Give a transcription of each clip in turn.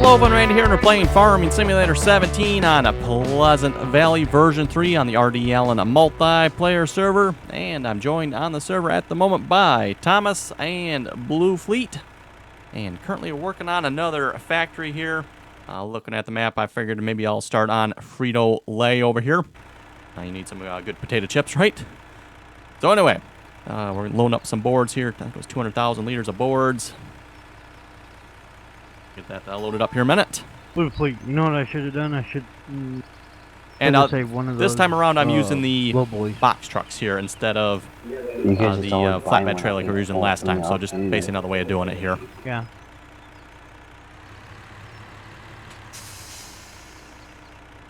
Hello, everyone, Randy here, and we're playing Farming Simulator 17 on a Pleasant Valley version 3 on the RDAllen multiplayer server. And I'm joined on the server at the moment by Thomas and Blue Fleet. And currently we're working on another factory here. Looking at the map, I figured maybe I'll start on Frito-Lay over here. You need some good potato chips, right? So anyway, we're loading up some boards here. I think it was 200,000 liters of boards. Get that loaded up here in a minute. Blue Fleet, you know what I should have done? I should And one of this those, time around, I'm using the globally box trucks here instead of the flatbed trailer like we were using last time. So just basically another way of doing it here. Yeah.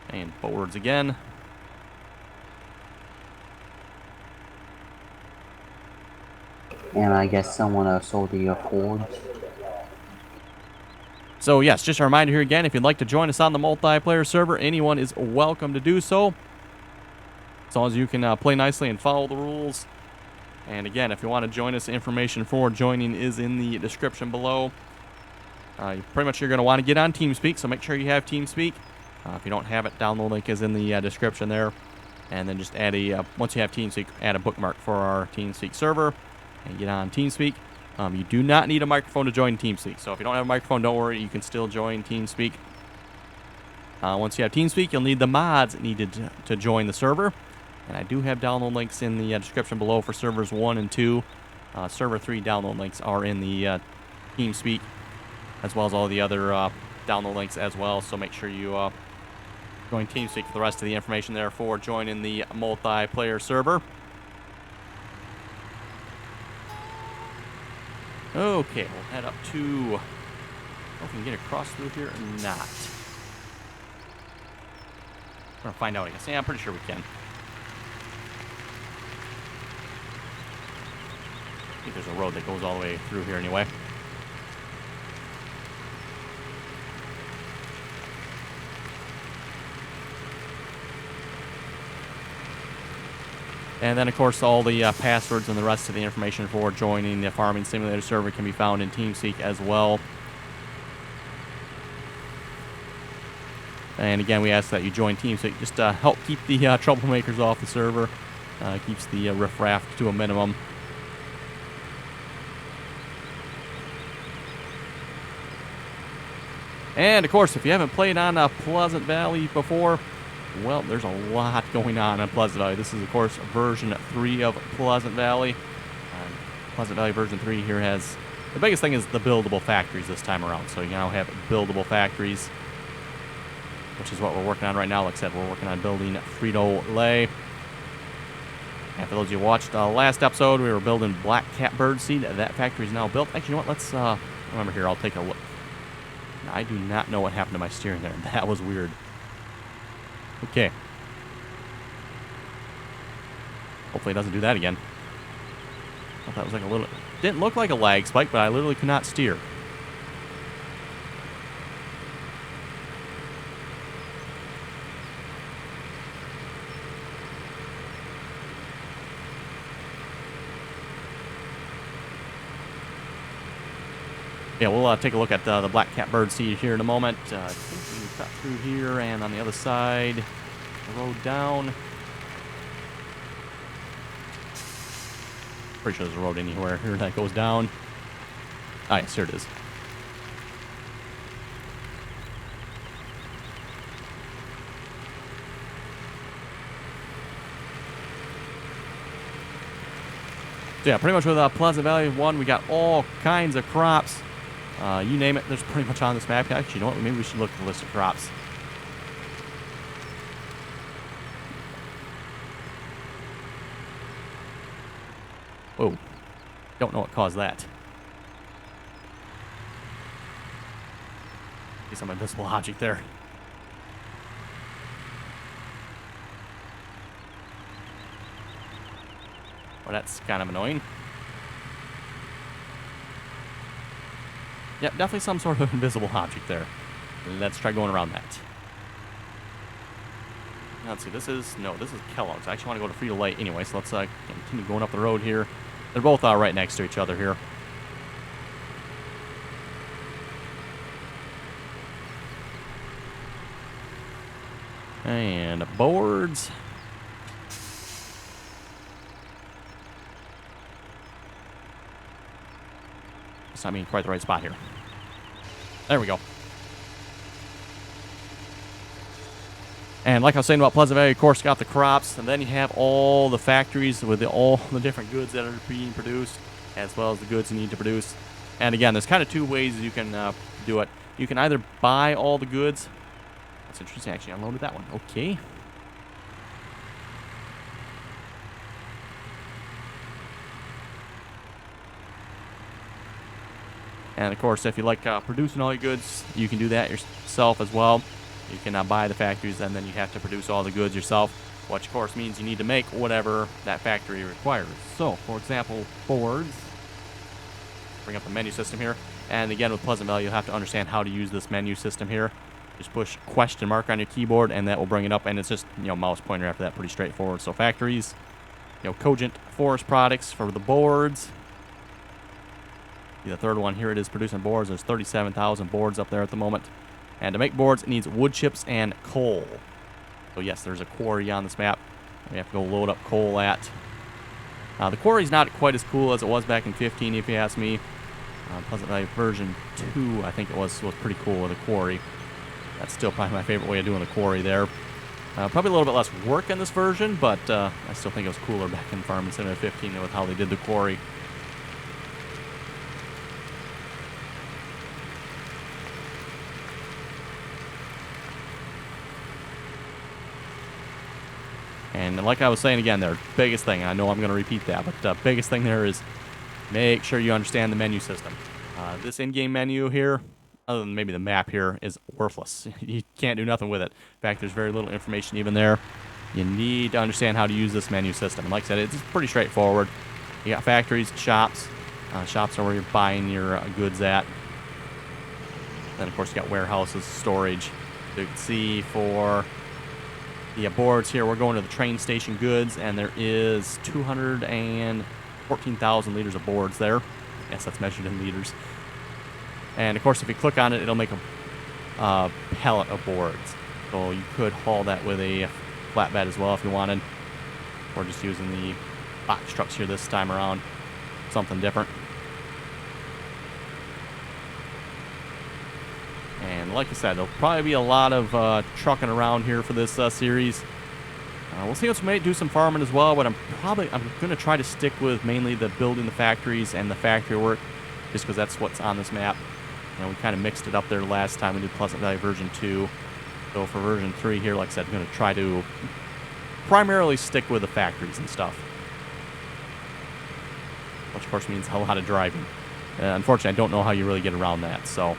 And boards again. And I guess someone sold the forge. So yes, just a reminder here again, if you'd like to join us on the multiplayer server, anyone is welcome to do so. As long as you can play nicely and follow the rules. And again, if you want to join us, information for joining is in the description below. Pretty much you're going to want to get on TeamSpeak, so make sure you have TeamSpeak. If you don't have it, download link is in the description there. And then just add once you have TeamSpeak, add a bookmark for our TeamSpeak server and get on TeamSpeak. You do not need a microphone to join TeamSpeak. So if you don't have a microphone, don't worry. You can still join TeamSpeak. Once you have TeamSpeak, you'll need the mods needed to join the server. And I do have download links in the description below for servers 1 and 2. Server 3 download links are in the TeamSpeak, as well as all the other download links as well. So make sure you join TeamSpeak for the rest of the information there for joining the multiplayer server. Okay, we'll head up to... I don't know if we can get across through here or not. We're going to find out, I guess. Yeah, I'm pretty sure we can. I think there's a road that goes all the way through here anyway. And then, of course, all the passwords and the rest of the information for joining the Farming Simulator server can be found in TeamSpeak as well. And again, we ask that you join TeamSpeak just to help keep the troublemakers off the server. Keeps the riffraff to a minimum. And, of course, if you haven't played on Pleasant Valley before, well, there's a lot going on in Pleasant Valley. This is, of course, version 3 of Pleasant Valley. Pleasant Valley version 3 here has... The biggest thing is the buildable factories this time around. So you now have buildable factories, which is what we're working on right now. Like I said, we're working on building Frito-Lay. And for those of you who watched last episode, we were building black cat bird seed. That factory is now built. Actually, you know what? Let's... remember here, I'll take a look. Now, I do not know what happened to my steering there. That was weird. Okay. Hopefully it doesn't do that again. I thought that was like a little... Didn't look like a lag spike, but I literally could not steer. Yeah, we'll take a look at the black cat bird seed here in a moment. I think we can cut through here and on the other side, the road down. Pretty sure there's a road anywhere here that goes down. Ah, yes, here it is. So yeah, pretty much with Pleasant Valley 1, we got all kinds of crops. You name it, there's pretty much on this map. Actually, you know what? Maybe we should look at the list of crops. Whoa. Don't know what caused that. See some invisible object there. Well, that's kind of annoying. Yep, definitely some sort of invisible object there. Let's try going around that. Let's see, this is Kellogg's. I actually want to go to Frito-Lay anyway, so let's continue going up the road here. They're both right next to each other here. And boards. It's not being quite the right spot here. There we go. And like I was saying about Pleasant Valley, of course, got the crops, and then you have all the factories with all the different goods that are being produced, as well as the goods you need to produce. And again, there's kind of two ways you can do it. You can either buy all the goods. That's interesting. I actually unloaded that one. Okay. And of course, if you like producing all your goods, you can do that yourself as well. You can buy the factories, and then you have to produce all the goods yourself, which of course means you need to make whatever that factory requires. So, for example, boards. Bring up the menu system here. And again, with Pleasant Valley, you'll have to understand how to use this menu system here. Just push question mark on your keyboard, and that will bring it up. And it's just, mouse pointer after that, pretty straightforward. So factories, Cogent Forest Products for the boards. The third one here, it is producing boards. There's 37,000 boards up there at the moment. And to make boards, it needs wood chips and coal. So yes, there's a quarry on this map. We have to go load up coal at. The quarry's not quite as cool as it was back in 15, if you ask me. Pleasant Valley version 2, I think it was pretty cool with a quarry. That's still probably my favorite way of doing the quarry there. Probably a little bit less work in this version, but I still think it was cooler back in Farming Simulator 15 with how they did the quarry. And like I was saying again, their biggest thing, I know I'm going to repeat that, but the biggest thing there is make sure you understand the menu system. This in-game menu here, other than maybe the map here, is worthless. You can't do nothing with it. In fact, there's very little information even there. You need to understand how to use this menu system. And like I said, it's pretty straightforward. You got factories, shops. Shops are where you're buying your goods at. Then, of course, you got warehouses, storage. So you can see for the boards here, we're going to the train station goods, and there is 214,000 liters of boards there. Yes, that's measured in liters. And of course, if you click on it, it'll make a pallet of boards. So you could haul that with a flatbed as well if you wanted, or just using the box trucks here this time around. Something different. And like I said, there'll probably be a lot of trucking around here for this series. We'll see if we may do some farming as well, but I'm going to try to stick with mainly the building the factories and the factory work, just because that's what's on this map. We kind of mixed it up there last time we did Pleasant Valley version 2. So for version 3 here, like I said, I'm going to try to primarily stick with the factories and stuff. Which of course means a lot of driving. Unfortunately, I don't know how you really get around that, so...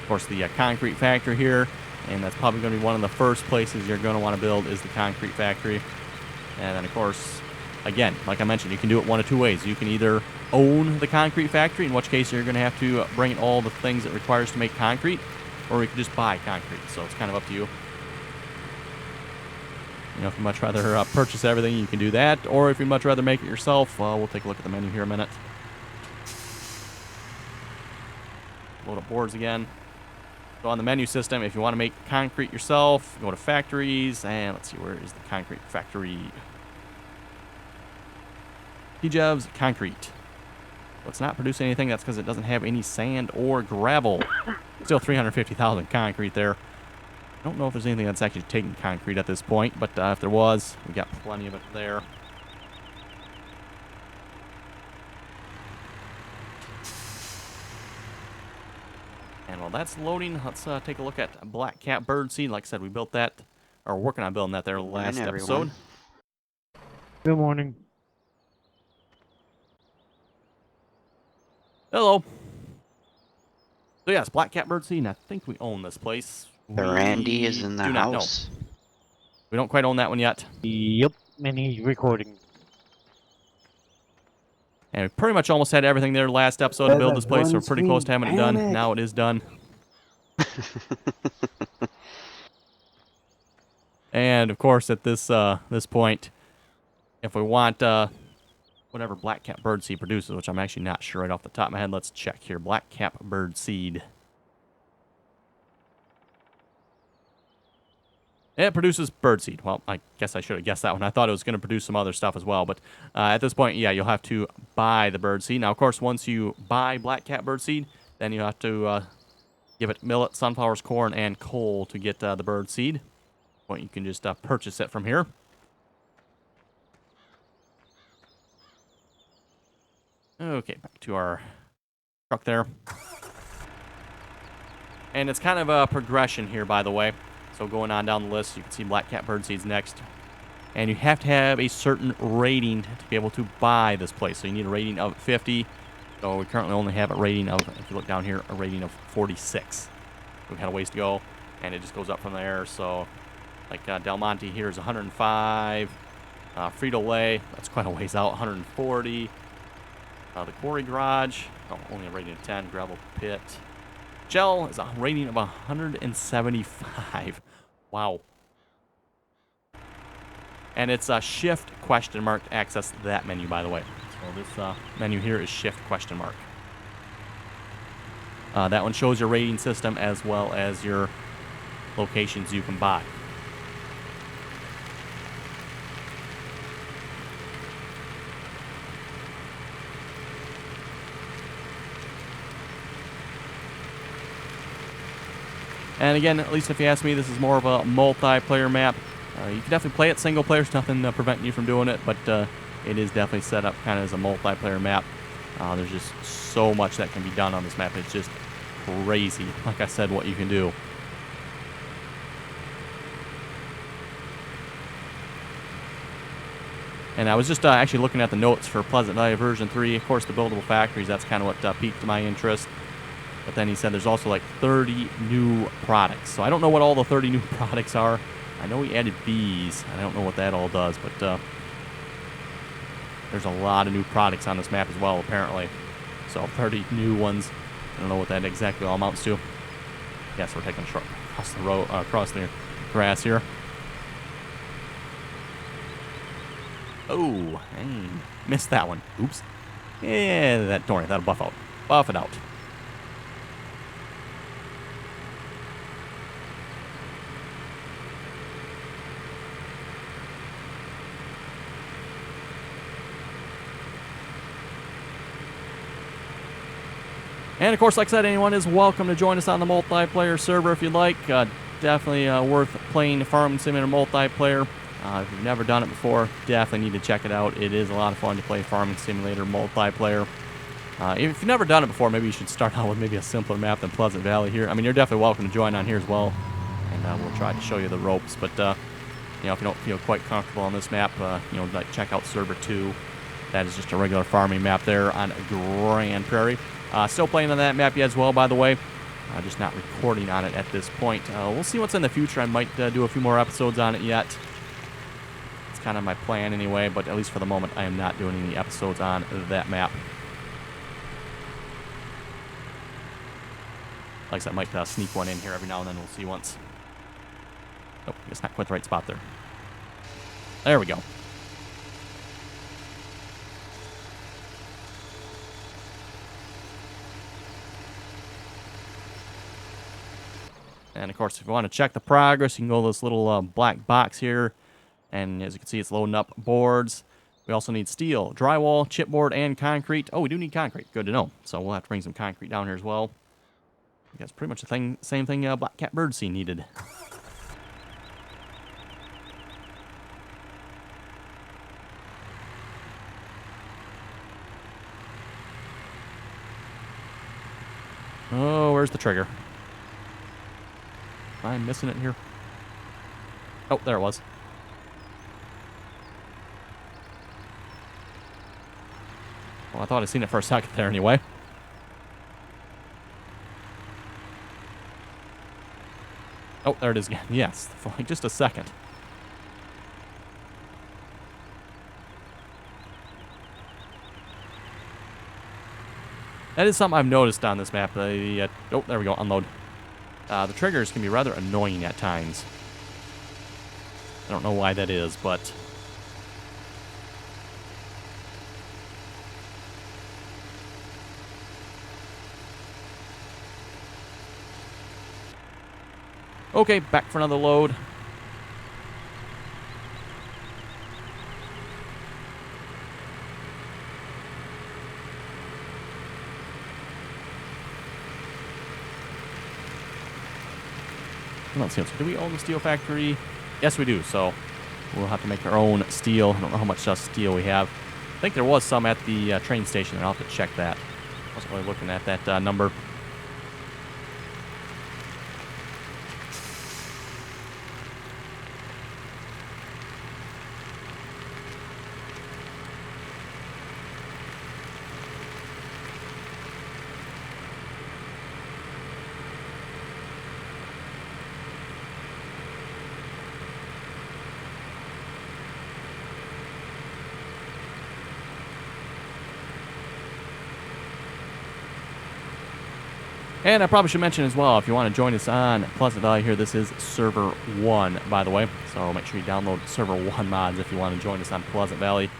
Of course, the concrete factory here, and that's probably going to be one of the first places you're going to want to build is the concrete factory. And then, of course, again, like I mentioned, you can do it one of two ways. You can either own the concrete factory, in which case you're going to have to bring in all the things it requires to make concrete, or you can just buy concrete. So it's kind of up to you. If you'd much rather purchase everything, you can do that. Or if you'd much rather make it yourself, we'll take a look at the menu here in a minute. Load up boards again. So on the menu system, if you want to make concrete yourself, go to factories, and let's see, where is the concrete factory? T-Jobs Concrete. So it's not producing anything. That's because it doesn't have any sand or gravel. Still 350,000 concrete there. I don't know if there's anything that's actually taking concrete at this point, but if there was, we got plenty of it there. And while that's loading, let's take a look at Black Cat Birdseed. Like I said, we built that, or working on building that there last episode. Good morning. Hello. So yes, Black Cat Birdseed, and I think we own this place. Randy is in the house. We don't quite own that one yet. Yep, and he's recording. And we pretty much almost had everything there last episode to build this place, so we're pretty close to having it done. Now it is done. And of course, at this point, if we want whatever black-cap birdseed produces, which I'm actually not sure right off the top of my head. Let's check here. Black-cap birdseed. It produces birdseed. Well, I guess I should have guessed that one. I thought it was going to produce some other stuff as well. But at this point, yeah, you'll have to buy the birdseed. Now, of course, once you buy black-cap birdseed, then you have to give it millet, sunflowers, corn, and coal to get the birdseed. Well, you can just purchase it from here. Okay, back to our truck there. And it's kind of a progression here, by the way. So going on down the list, you can see black-cap birdseeds next. And you have to have a certain rating to be able to buy this place. So you need a rating of 50. So we currently only have a rating of, if you look down here, a rating of 46. We've had a ways to go, and it just goes up from there. So like Del Monte here is 105. Frito-Lay, that's quite a ways out, 140. The Quarry Garage, only a rating of 10. Gravel Pit. Gel is a rating of 175. Wow. And it's a shift question mark to access that menu, by the way. So this menu here is shift question mark. That one shows your rating system as well as your locations you can buy. And again, at least if you ask me, this is more of a multiplayer map. You can definitely play it single player. There's nothing preventing you from doing it, but it is definitely set up kind of as a multiplayer map. There's just so much that can be done on this map. It's just crazy, like I said, what you can do. And I was just actually looking at the notes for Pleasant Valley version 3. Of course, the buildable factories, that's kind of what piqued my interest. But then he said there's also like 30 new products. So I don't know what all the 30 new products are. I know he added bees. I don't know what that all does, but there's a lot of new products on this map as well, apparently. So 30 new ones. I don't know what that exactly all amounts to. Yes, we're taking a short across the road, across the grass here. Oh, missed that one. Oops. Yeah, don't worry, that'll buff out. Buff it out. And of course, like I said, anyone is welcome to join us on the multiplayer server if you'd like. Definitely worth playing Farming Simulator multiplayer. If you've never done it before, definitely need to check it out. It is a lot of fun to play Farming Simulator multiplayer. If you've never done it before, maybe you should start out with maybe a simpler map than Pleasant Valley here. I mean, you're definitely welcome to join on here as well, and we'll try to show you the ropes. But you know, if you don't feel quite comfortable on this map, you know, like check out Server 2. That is just a regular farming map there on Grand Prairie. Still playing on that map yet as well, by the way. Just not recording on it at this point. We'll see what's in the future. I might do a few more episodes on it yet. It's kind of my plan anyway, but at least for the moment, I am not doing any episodes on that map. Like I said, I might sneak one in here every now and then. We'll see once. Oh, I guess not quite the right spot there. There we go. And of course, if you want to check the progress, you can go to this little black box here. And as you can see, it's loading up boards. We also need steel, drywall, chipboard, and concrete. Oh, we do need concrete. Good to know. So we'll have to bring some concrete down here as well. I guess pretty much the same thing Black Cat Birdseed needed. Oh, where's the trigger? Am I missing it here? Oh, there it was. Well, I thought I'd seen it for a second there anyway. Oh, there it is again. Yes, for like just a second. That is something I've noticed on this map. Oh, there we go. Unload. The triggers can be rather annoying at times. I don't know why that is, but Okay, back for another load. Let's see. Do we own the steel factory? Yes, we do. So we'll have to make our own steel. I don't know how much steel we have. I think there was some at the train station. I'll have to check that. I wasn't really looking at that number. And I probably should mention as well, if you want to join us on Pleasant Valley here, this is Server 1, by the way. So make sure you download Server 1 mods if you want to join us on Pleasant Valley.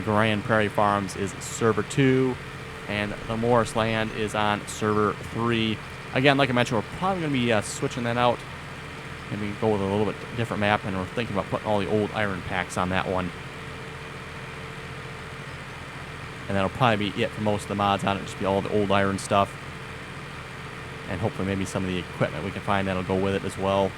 Grand Prairie Farms is Server 2, and the Morris Land is on Server 3. Again, like I mentioned, we're probably going to be switching that out. Maybe go with a little bit different map, and we're thinking about putting all the old iron packs on that one. And that'll probably be it for most of the mods on it, just be all the old iron stuff. And hopefully maybe some of the equipment we can find that'll go with it as well.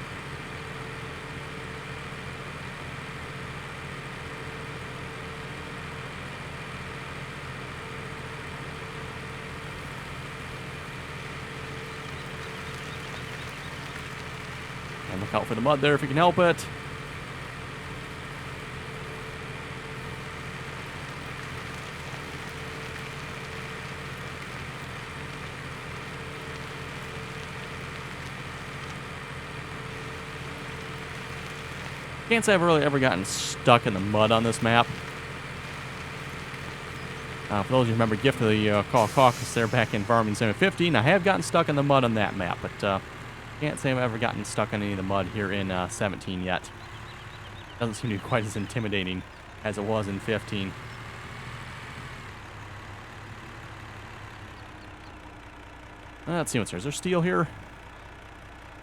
And look out for the mud there if you can help it. Can't say I've really ever gotten stuck in the mud on this map. For those of you who remember Gift of the Caucasus there back in Farming 715, I have gotten stuck in the mud on that map, but can't say I've ever gotten stuck in any of the mud here in 17 yet. Doesn't seem to be quite as intimidating as it was in 15. Let's see what's here. Is there steel here?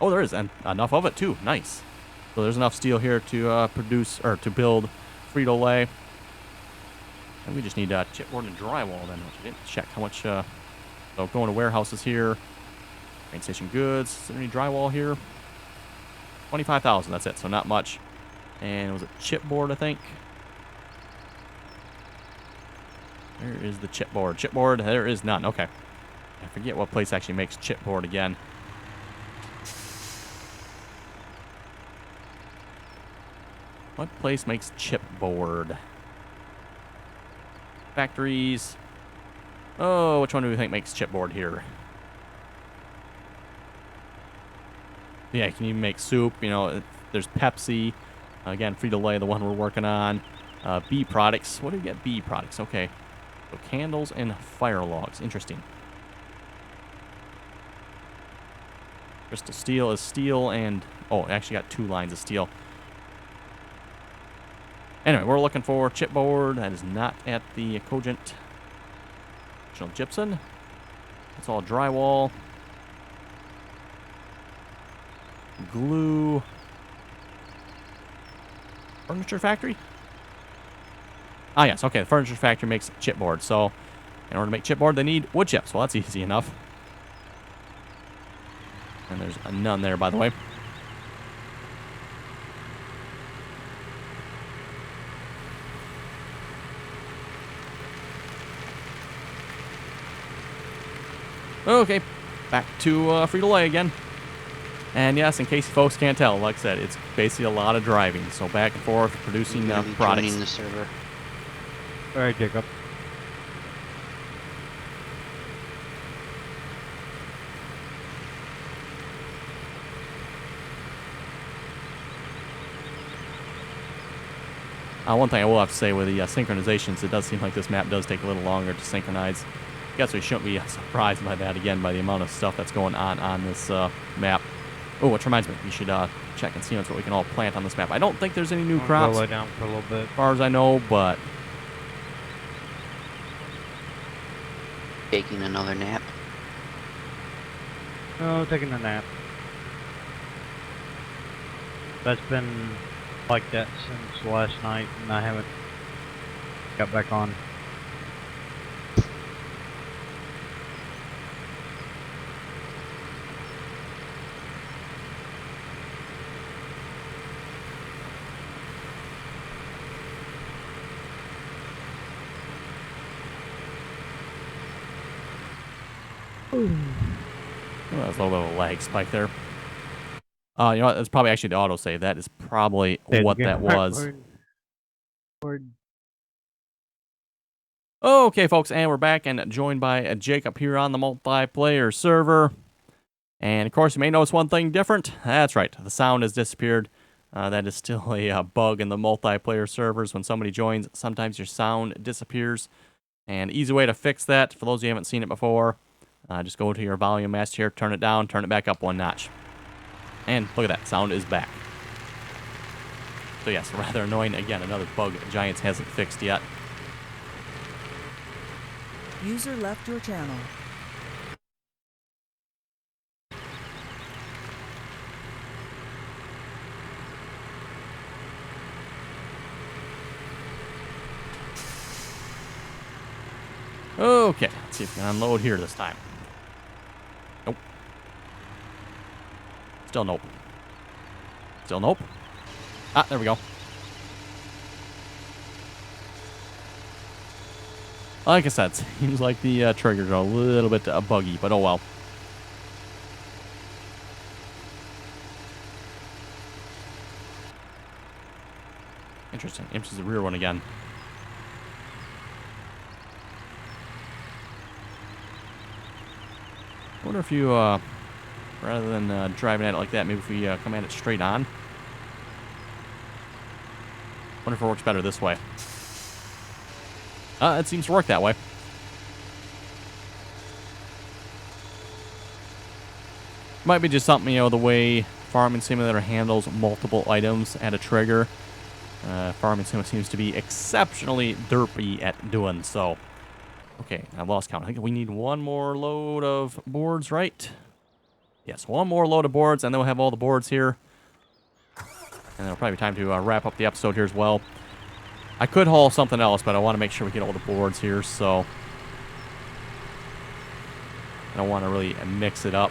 Oh, there is, and enough of it too. Nice. So there's enough steel here to produce, or to build Frito-Lay. And we just need chipboard and drywall then, which I didn't check how much. So going to warehouses here. Train station goods. Is there any drywall here? 25,000, that's it, so not much. And was it chipboard, I think? Where is the chipboard? Chipboard, there is none. Okay. I forget what place actually makes chipboard again. What place makes chipboard? Factories. Oh, which one do we think makes chipboard here? Yeah, you can even make soup. You know, there's Pepsi. Again, Frito-Lay, the one we're working on. Bee products. What do we get? Bee products. Okay. So candles and fire logs. Interesting. Crystal steel is steel and... Oh, it actually got 2 lines of steel. Anyway, we're looking for chipboard. That is not at the Cogent. Additional gypsum. That's all drywall. Glue. Furniture factory? Ah, yes. Okay, the furniture factory makes chipboard. So, in order to make chipboard, they need wood chips. Well, that's easy enough. And there's a none there, by the way. Okay, back to Frito-Lay again. And yes, in case you folks can't tell, like I said, it's basically a lot of driving. So back and forth, producing products. Joining the server. All right, Jacob. One thing I will have to say with the synchronizations, it does seem like this map does take a little longer to synchronize. I guess we shouldn't be surprised by that, again, by the amount of stuff that's going on this map. Oh, which reminds me, we should check and see what we can all plant on this map. I don't think there's any new crops, Go down for a little bit. as far as I know, but... Taking another nap. No, taking a nap. That's been like that since last night, and I haven't got back on. Oh, that's a little bit of a lag spike there. You know what? That's probably actually the autosave. That is probably what that was. Okay, folks, and we're back and joined by Jacob here on the multiplayer server. And of course, you may notice one thing different. That's right, the sound has disappeared. That is still a bug in the multiplayer servers. When somebody joins, sometimes your sound disappears. And easy way to fix that, for those of you who haven't seen it before, just go to your volume master here, turn it down, turn it back up one notch. And look at that, sound is back. So yes, rather annoying. Again, another bug Giants hasn't fixed yet. User left your channel. Okay, let's see if we can unload here this time. Nope. Still nope. Still nope. Ah, there we go. Like I said, seems like the triggers are a little bit buggy, but oh well. Interesting. Imps is the rear one again. I wonder if you, rather than driving at it like that, maybe if we come at it straight on. Wonder if it works better this way. It seems to work that way. Might be just something, you know, the way Farming Simulator handles multiple items at a trigger. Farming Simulator seems to be exceptionally derpy at doing so. Okay, I've lost count. I think we need one more load of boards, right? Yes, one more load of boards, and then we'll have all the boards here. And it'll probably be time to wrap up the episode here as well. I could haul something else, but I want to make sure we get all the boards here, so I don't want to really mix it up.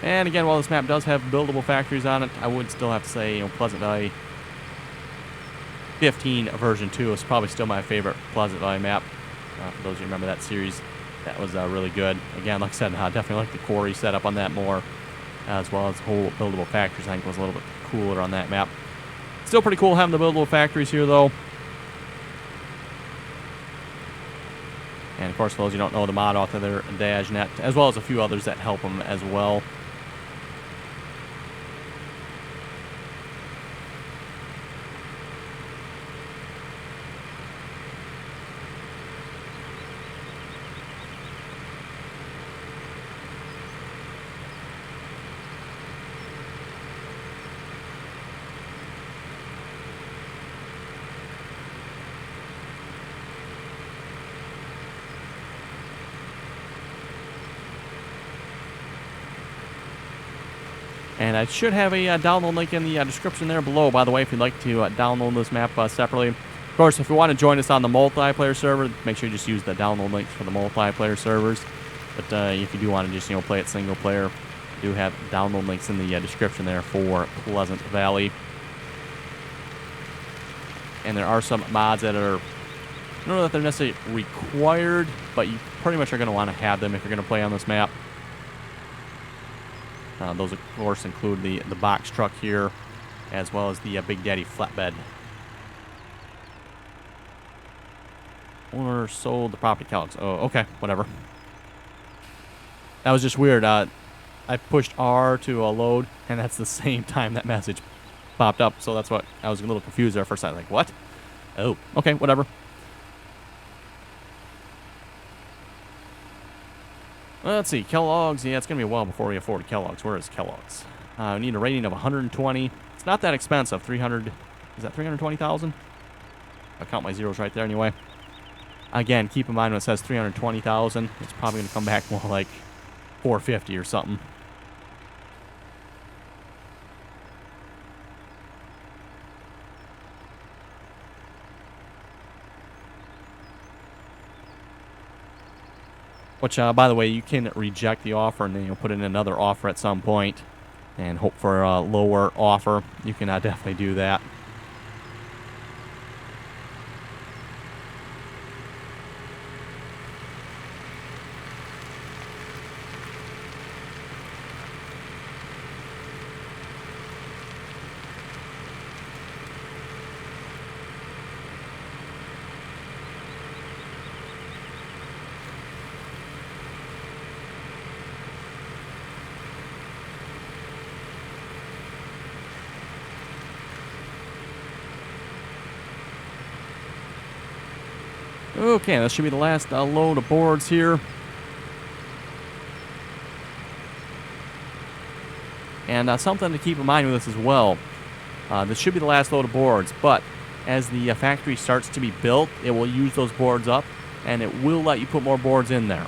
And again, while this map does have buildable factories on it, I would still have to say, you know, Pleasant Valley 15 version 2 is probably still my favorite Pleasant Valley map. For those of you who remember that series, that was really good. Again, like I said, I definitely like the quarry setup on that more, as well as the whole buildable factories. I think was a little bit cooler on that map. Still pretty cool having the buildable factories here, though. And of course, for those of you who don't know, the mod author there, DashNet, as well as a few others that help them as well. And I should have a download link in the description there below, by the way, if you'd like to download this map separately. Of course, if you want to join us on the multiplayer server, make sure you just use the download links for the multiplayer servers. But if you do want to just, you know, play it single player, I do have download links in the description there for Pleasant Valley. And there are some mods that are, I don't know that they're necessarily required, but you pretty much are going to want to have them if you're going to play on this map. Those, of course, include the box truck here, as well as the Big Daddy flatbed. Owner sold the property counts. Oh, okay, whatever. That was just weird. I pushed R to load, and that's the same time that message popped up. So that's what I was a little confused there for a second. Like, what? Oh, okay, whatever. Let's see, Kellogg's. Yeah, it's going to be a while before we afford Kellogg's. Where is Kellogg's? We need a rating of 120. It's not that expensive. 300. Is that 320,000? I'll count my zeros right there anyway. Again, keep in mind when it says 320,000, it's probably going to come back more like 450 or something. Which, by the way, you can reject the offer and then you'll put in another offer at some point and hope for a lower offer. You can definitely do that. Okay, this should be the last load of boards here. And something to keep in mind with this as well. This should be the last load of boards, but as the factory starts to be built, it will use those boards up, and it will let you put more boards in there.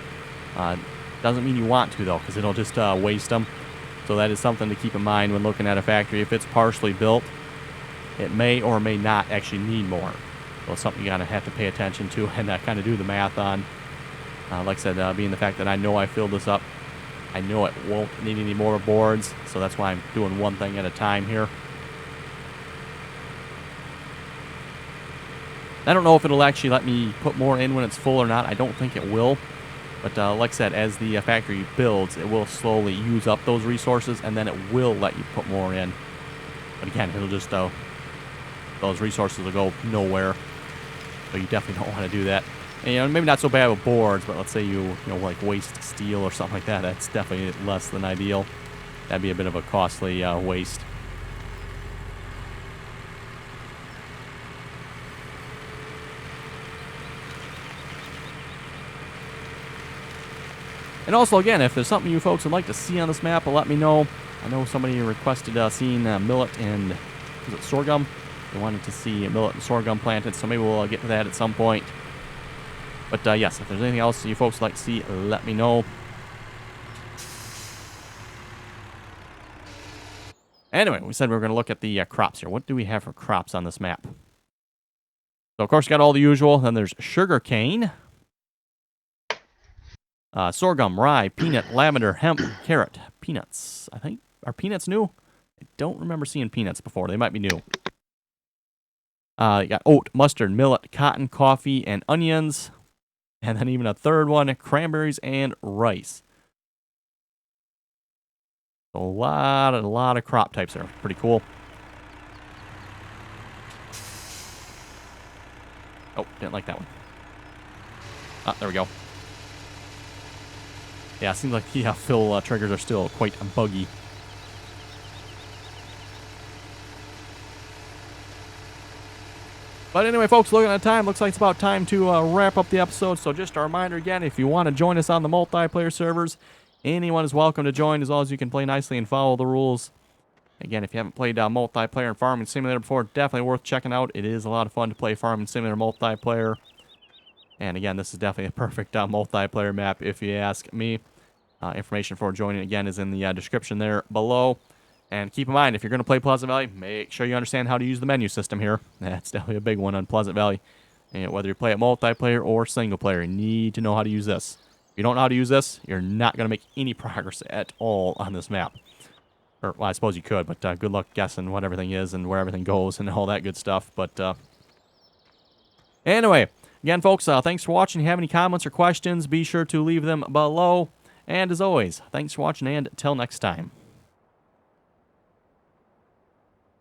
Doesn't mean you want to, though, because it'll just waste them. So that is something to keep in mind when looking at a factory. If it's partially built, it may or may not actually need more. So it's something you gotta have to pay attention to and kind of do the math on. Like I said, being the fact that I know I filled this up, I know it won't need any more boards, so that's why I'm doing one thing at a time here. I don't know if it'll actually let me put more in when it's full or not. I don't think it will. But like I said, as the factory builds, it will slowly use up those resources, and then it will let you put more in. But again, it'll just, those resources will go nowhere. So you definitely don't want to do that. And, you know, maybe not so bad with boards, but let's say you like waste steel or something like that. That's definitely less than ideal. That'd be a bit of a costly waste. And also, again, if there's something you folks would like to see on this map, let me know. I know somebody requested seeing millet and, was it sorghum? They wanted to see millet and sorghum planted, so maybe we'll get to that at some point. But yes, if there's anything else you folks would like to see, let me know. Anyway, we said we were going to look at the crops here. What do we have for crops on this map? So, of course, you got all the usual. Then there's sugar cane, sorghum, rye, peanut, lavender, hemp, carrot, peanuts. I think, are peanuts new? I don't remember seeing peanuts before. They might be new. You got oat, mustard, millet, cotton, coffee, and onions. And then even a third one, cranberries and rice. A lot of crop types there. Pretty cool. Oh, didn't like that one. Ah, there we go. Yeah, it seems like the fill triggers are still quite buggy. But anyway, folks, looking at time, looks like it's about time to wrap up the episode. So just a reminder again, if you want to join us on the multiplayer servers, anyone is welcome to join as long as you can play nicely and follow the rules. Again, if you haven't played multiplayer and Farming Simulator before, definitely worth checking out. It is a lot of fun to play Farming Simulator multiplayer. And again, this is definitely a perfect multiplayer map if you ask me. Information for joining, again, is in the description there below. And keep in mind, if you're going to play Pleasant Valley, make sure you understand how to use the menu system here. That's definitely a big one on Pleasant Valley. And whether you play it multiplayer or single player, you need to know how to use this. If you don't know how to use this, you're not going to make any progress at all on this map. Or, well, I suppose you could, but good luck guessing what everything is and where everything goes and all that good stuff. But anyway, again, folks, thanks for watching. If you have any comments or questions, be sure to leave them below. And as always, thanks for watching, and until next time.